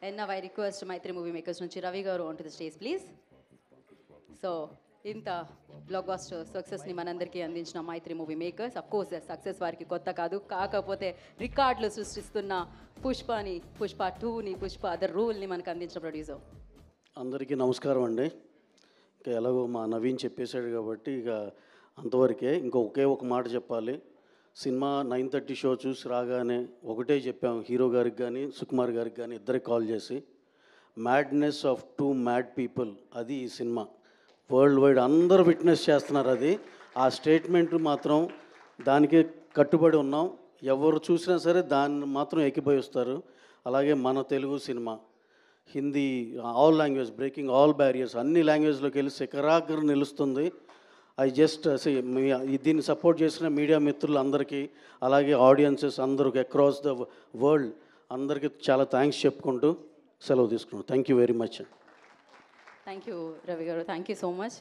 And now I request Maitri Movie Makers నుంచి రవి గారు onto the stage, please. So ఇంత blockbuster సక్సెస్ని మనందరికీ అందించిన Mythri movie makers, of course success వారికి కొత్త కాదు, కాకపోతే రికార్డులు సృష్టిస్తున్న పుష్పని, పుష్ప 2ని, పుష్ప అదర్ రూల్ని మనకు అందించిన ప్రొడ్యూసర్. అందరికీ నమస్కారం అండి. ఇంకా ఎలాగో మా నవీన్ చెప్పేశాడు కాబట్టి ఇక అంతవరకే. ఒకే ఒక మాట చెప్పాలి. సినిమా 9:30 షో చూసి రాగానే ఒకటే చెప్పాం హీరో గారికి కానీ సుకుమార్ గారికి కానీ ఇద్దరికి కాల్ చేసి, మ్యాడ్నెస్ ఆఫ్ 2 మ్యాడ్ పీపుల్, అది ఈ సినిమా. వరల్డ్ వైడ్ అందరూ విట్నెస్ చేస్తున్నారు. అది ఆ స్టేట్మెంట్ మాత్రం దానికి కట్టుబడి ఉన్నాం. ఎవరు చూసినా సరే దాన్ని మాత్రం ఎక్కిపోయిస్తారు. అలాగే మన Telugu cinema Hindi all language breaking all barriers, అన్ని లాంగ్వేజ్లోకి వెళ్ళి శిఖరాగ్ర నిలుస్తుంది. ఐ జస్ట్ దీన్ని సపోర్ట్ చేసిన మీడియా మిత్రులందరికీ, అలాగే ఆడియన్సెస్ అందరికి అక్రాస్ ద వరల్డ్ అందరికీ చాలా థ్యాంక్స్ చెప్పుకుంటూ సెలవు తీసుకున్నాను. Thank you very much. Thank you Ravi గారు, థ్యాంక్ యూ సో మచ్.